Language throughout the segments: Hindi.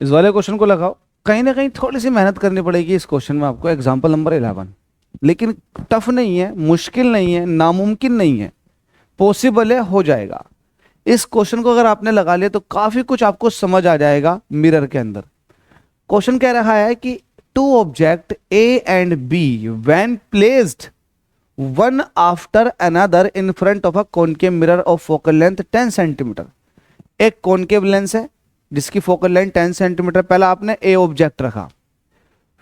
इस वाले क्वेश्चन को लगाओ। कहीं ना कहीं थोड़ी सी मेहनत करनी पड़ेगी इस क्वेश्चन में आपको, एग्जाम्पल नंबर 11। लेकिन टफ नहीं है, मुश्किल नहीं है, नामुमकिन नहीं है, पॉसिबल है, हो जाएगा। इस क्वेश्चन को अगर आपने लगा लिया तो काफी कुछ आपको समझ आ जाएगा मिरर के अंदर। क्वेश्चन कह रहा है कि two object A and B when placed one after another in front of a concave mirror of focal length 10 centimetre. एक कॉनकेव लेंस है जिसकी फोकल लेंथ 10 सेंटीमीटर। पहला आपने ए ऑब्जेक्ट रखा,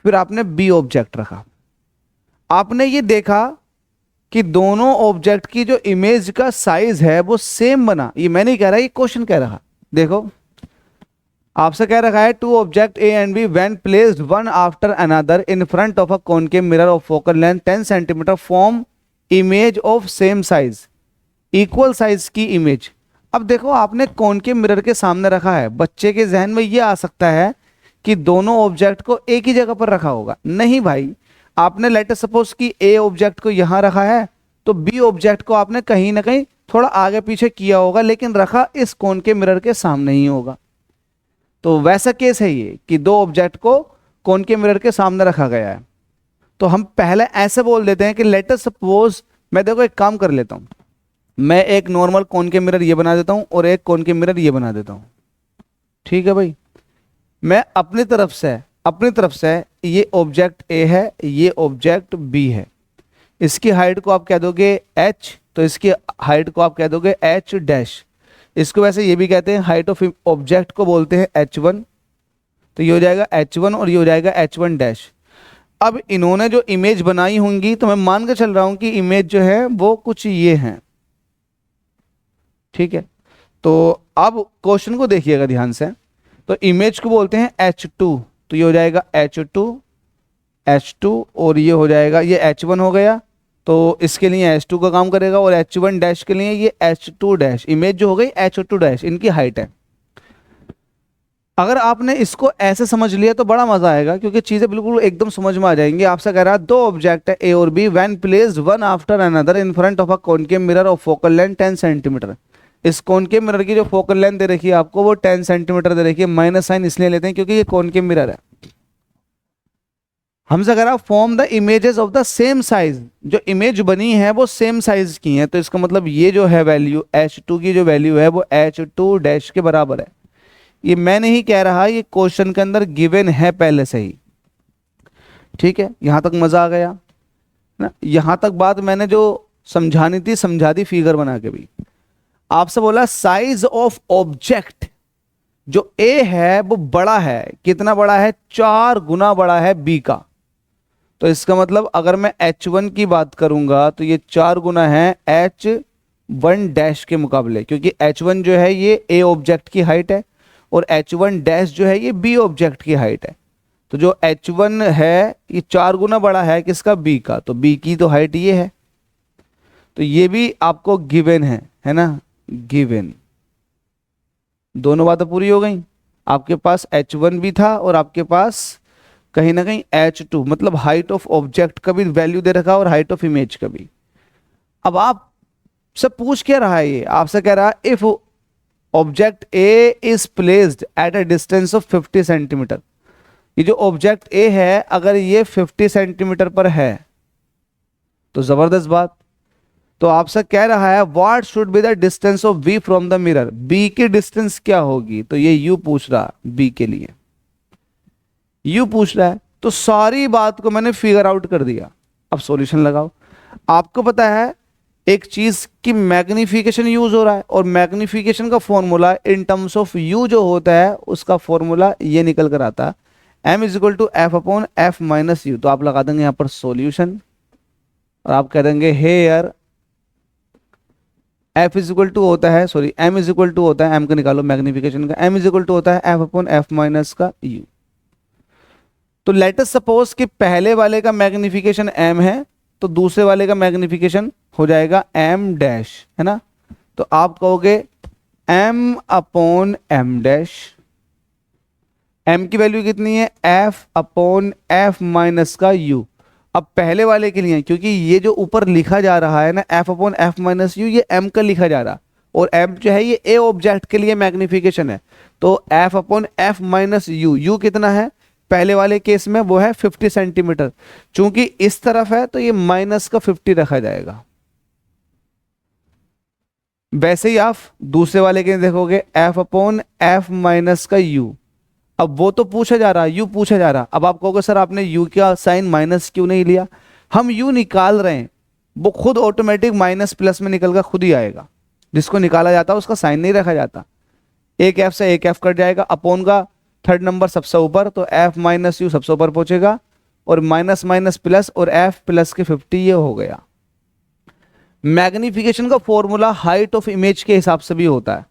फिर आपने बी ऑब्जेक्ट रखा। आपने ये देखा कि दोनों ऑब्जेक्ट की जो इमेज का साइज है वो सेम बना। ये मैं नहीं कह रहा, ये क्वेश्चन कह रहा। देखो आपसे कह रखा है two object A and B when placed one after another in front of a concave mirror of focal length 10 centimetre form image of same size, equal size की इमेज। अब देखो आपने कॉनकेव मिरर के सामने रखा है, बच्चे के जहन में ये आ सकता है कि दोनों ऑब्जेक्ट को एक ही जगह पर रखा होगा। नहीं भाई, आपने लेट सपोज कि ए ऑब्जेक्ट को यहां रखा है तो बी ऑब्जेक्ट को आपने कहीं ना कहीं थोड़ा आगे पीछे किया होगा, लेकिन रखा इस कॉनकेव मिरर के सामने ही होगा। तो वैसा केस है ये कि दो ऑब्जेक्ट को कॉनकेव मिरर के सामने रखा गया है। तो हम पहले ऐसे बोल देते हैं कि लेट अस सपोज, मैं देखो एक काम कर लेता हूं, मैं एक नॉर्मल कॉनकेव मिरर ये बना देता हूं और एक कॉनकेव मिरर ये बना देता हूं। ठीक है भाई, मैं अपनी तरफ से ये ऑब्जेक्ट ए है, ये ऑब्जेक्ट बी है। इसकी हाइट को आप कह दोगे h, तो इसकी हाइट को आप कह दोगे h डैश। इसको वैसे ये भी कहते हैं, हाइट ऑफ ऑब्जेक्ट को बोलते हैं h1। तो ये हो जाएगा h1 और ये हो जाएगा h1 डैश। अब इन्होंने जो इमेज बनाई होंगी, तो मैं मान के चल रहा हूं कि इमेज जो है वो कुछ ये है। ठीक है, तो अब क्वेश्चन को देखिएगा ध्यान से। तो इमेज को बोलते हैं h2, तो ये हो जाएगा h2 और ये हो जाएगा, ये h1 हो गया, तो इसके लिए h2 का काम करेगा, और h1 डैश के लिए ये h2 डैश। इमेज जो हो गई h2 डैश, इनकी हाइट है। अगर आपने इसको ऐसे समझ लिया तो बड़ा मजा आएगा, क्योंकि चीजें बिल्कुल एकदम समझ में आ जाएंगी। आपसे कह रहा है दो ऑब्जेक्ट है ए और B when placed one after another in front of a concave mirror of focal length 10 centimetre. इस कॉनकेव मिरर की जो फोकल लेंथ दे रखी है आपको वो 10 सेंटीमीटर दे रखी है। माइनस साइन इसलिए लेते हैं क्योंकि ये कॉनकेव मिरर है। हमसे कह रहा form the images of the same size, जो इमेज बनी है वो सेम साइज की है। तो इसका मतलब ये जो है वैल्यू h2 की जो वैल्यू है वो h2 डैश के बराबर है। ये मैं नहीं कह रहा, ये क्वेश्चन के अंदर गिवन है पहले से ही। ठीक है, यहां तक मजा आ गया ना। यहां तक बात मैंने जो समझानी थी समझा दी फिगर बना के भी। आपसे बोला साइज ऑफ ऑब्जेक्ट जो ए है वो बड़ा है, कितना बड़ा है? 4 गुना बड़ा है बी का। तो इसका मतलब अगर मैं h1 की बात करूंगा तो ये 4 गुना है h1 डैश के मुकाबले, क्योंकि h1 जो है ये ए ऑब्जेक्ट की हाइट है और h1 डैश जो है ये बी ऑब्जेक्ट की हाइट है। तो जो h1 है ये 4 गुना बड़ा है किसका? बी का। तो बी की तो हाइट ये है, तो ये भी आपको गिवन है ना, गिवन। दोनों बातें पूरी हो गई। आपके पास h1 भी था और आपके पास कहीं ना कहीं h2, मतलब हाइट ऑफ ऑब्जेक्ट का भी वैल्यू दे रखा और हाइट ऑफ इमेज का भी। अब आप सब पूछ क्या रहा है, ये आपसे कह रहा है if object A is placed at a distance of 50 centimetre. ये जो ऑब्जेक्ट ए है अगर ये 50 सेंटीमीटर पर है तो जबरदस्त बात। तो आपसे कह रहा है what should be the distance of B from the mirror. B की डिस्टेंस क्या होगी? तो ये यू पूछ रहा, बी के लिए यू पूछ रहा है। तो सारी बात को मैंने फिगर आउट कर दिया। अब सॉल्यूशन लगाओ। आपको पता है एक चीज की मैग्निफिकेशन यूज हो रहा है, और मैग्निफिकेशन का formula in terms of you जो होता है उसका फॉर्मूला ये निकल कर आता है m is equal to F upon F minus U. तो आप लगा देंगे यहां पर सॉल्यूशन और आप कह देंगे here F is equal to होता है, sorry m is equal to होता है, m का निकालो मैग्निफिकेशन का, m इज इक्वल टू होता है एफ अपॉन एफ माइनस का u। तो लेट अस सपोज कि पहले वाले का मैग्निफिकेशन m है तो दूसरे वाले का मैग्निफिकेशन हो जाएगा m डैश, है ना। तो आप कहोगे m upon m dash. m की वैल्यू कितनी है? f अपॉन f माइनस का u। अब पहले वाले के लिए क्योंकि ये जो ऊपर लिखा जा रहा है ना f upon f minus u, ये m का लिखा जा रहा, और एफ जो है ये ए ऑब्जेक्ट के लिए मैग्निफिकेशन है, तो F upon F minus you, you कितना है पहले वाले केस में वो है 50 सेंटीमीटर, चूंकि इस तरफ है तो ये माइनस का 50 रखा जाएगा। वैसे ही आप दूसरे वाले के देखोगे एफ अपॉन एफ माइनस का यू, अब वो तो पूछा जा रहा है, यू पूछा जा रहा, अब आप कहोगे सर आपने यू का साइन माइनस क्यों नहीं लिया, हम यू निकाल रहे हैं, वो खुद ऑटोमेटिक माइनस प्लस में निकल कर खुद ही आएगा, जिसको निकाला जाता है उसका साइन नहीं रखा जाता। एक एफ से एक एफ कट जाएगा, अपॉन का थर्ड नंबर सबसे ऊपर, तो एफ माइनस यू सबसे ऊपर पहुंचेगा, और माइनस माइनस प्लस और एफ प्लस के 50 ये हो गया। मैग्निफिकेशन का फॉर्मूला हाइट ऑफ इमेज के हिसाब से भी होता है।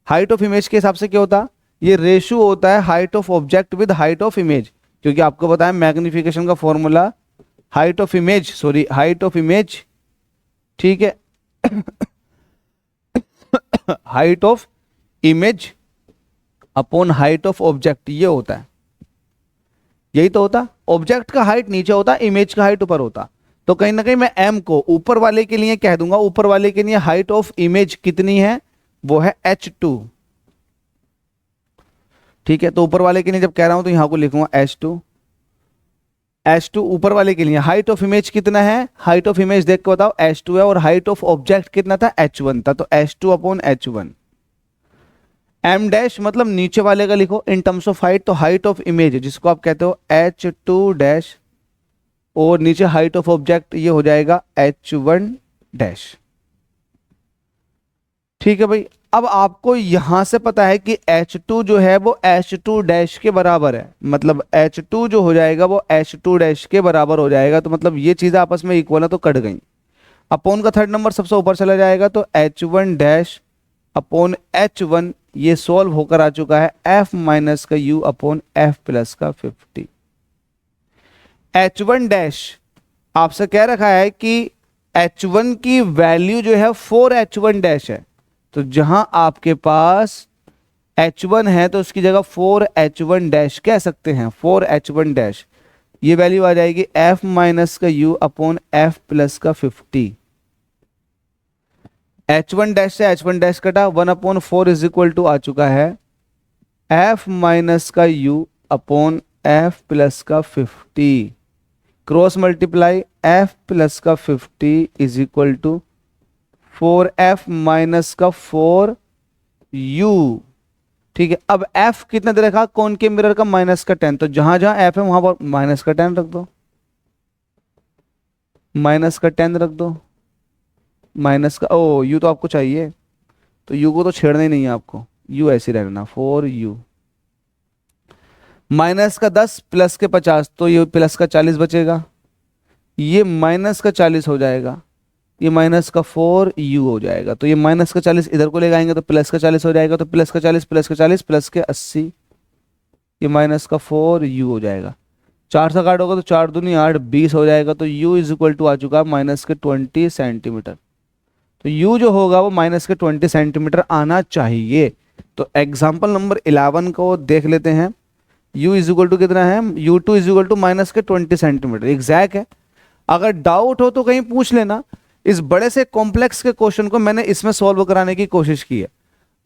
हाइट ऑफ इमेज के हिसाब से क्या होता है, ये रेशियो होता है height of object with height of image, क्योंकि आपको बताया मैग्निफिकेशन का formula height of image, sorry height of image, ठीक है height of image upon height of object, ये होता है, यही तो होता। ऑब्जेक्ट का हाइट नीचे होता, इमेज का हाइट ऊपर होता, तो कहीं ना कहीं मैं एम को ऊपर वाले के लिए कह दूंगा, ऊपर वाले के लिए हाइट ऑफ इमेज कितनी है, वो है h2, ठीक है। तो ऊपर वाले के लिए जब कह रहा हूं तो यहां को लिखूंगा h2, h2 ऊपर वाले के लिए। हाइट ऑफ इमेज कितना है, हाइट ऑफ इमेज देख के बताओ, h2 है, और हाइट ऑफ ऑब्जेक्ट कितना था, h1 था, तो h2 upon h1। M dash मतलब नीचे वाले का लिखो इन टर्म्स ऑफ हाइट, तो हाइट ऑफ इमेज जिसको आप कहते हो h2 डैश, और नीचे हाइट ऑफ ऑब्जेक्ट ये हो जाएगा h1 डैश, ठीक है भाई। अब आपको यहां से पता है कि h2 जो है वो h2 डैश के बराबर है, मतलब h2 जो हो जाएगा वो h2 डैश के बराबर हो जाएगा, तो मतलब ये चीजें आपस में इक्वल है तो कट गई। अपॉन का थर्ड नंबर सबसे ऊपर चला जाएगा, तो h1 डैश अपॉन h1 ये सॉल्व होकर आ चुका है f माइनस का u अपॉन f प्लस का 50। h1 डैश आपसे कह रखा है कि h1 की वैल्यू जो है 4h1 डैश है, तो जहां आपके पास h1 है तो उसकी जगह 4h1 डैश कह सकते हैं, 4h1 डैश, ये वैल्यू आ जाएगी f माइनस का u अपॉन f प्लस का 50। h1 डैश से h1 डैश कटा, 1/4 इज इक्वल टू आ चुका है f माइनस का u अपॉन f प्लस का 50, क्रॉस मल्टीप्लाई f प्लस का 50 is equal to 4f minus का 4u, ठीक है। अब f कितना दे रखा, कौन के मिरर का माइनस का 10, तो जहां जहां f है वहां पर माइनस का 10 रख दो, माइनस का 10 रख दो, माइनस का ओ u तो आपको चाहिए, तो u को तो छेड़ना ही नहीं है आपको, u ऐसे रहना 4u, माइनस का 10 प्लस के 50, तो ये प्लस का 40 बचेगा, ये माइनस का 40 हो जाएगा, ये माइनस का 4u हो जाएगा, तो ये माइनस का 40 इधर को ले आएंगे तो प्लस का 40 हो जाएगा, तो प्लस का 40 प्लस का 40 प्लस के 80, ये माइनस का 4u हो जाएगा। 4 से काटोगे तो 4 दूनी 8, 20 हो जाएगा, तो u इज इक्वल टू आ चुका माइनस के 20 सेंटीमीटर, तो u जो होगा वो माइनस के 20 सेंटीमीटर आना चाहिए। तो एग्जाम्पल नंबर 11 को देख लेते हैं, u इज इक्वल टू कितना है, u2 is equal to minus के 20 सेंटीमीटर, एग्जैक्ट है। अगर डाउट हो तो कहीं पूछ लेना, इस बड़े से कॉम्प्लेक्स के क्वेश्चन को मैंने इसमें सॉल्व कराने की कोशिश की है।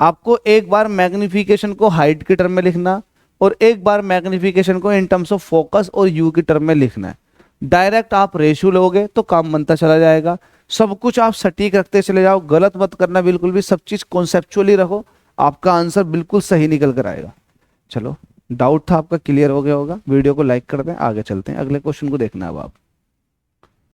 आपको एक बार मैग्निफिकेशन को हाइट के टर्म में लिखना, और एक बार मैग्निफिकेशन को इन टर्म्स ऑफ फोकस और यू की टर्म में लिखना है। डायरेक्ट आप रेशियो लोगे तो काम बनता चला जाएगा, सब कुछ आप सटीक रखते चले जाओ, गलत मत करना बिल्कुल भी, सब चीज कॉन्सेप्चुअली रखो, आपका आंसर बिल्कुल सही निकल कर आएगा। चलो, डाउट था आपका क्लियर हो गया होगा, वीडियो को लाइक कर दें, आगे चलते हैं, अगले क्वेश्चन को देखना अब आप।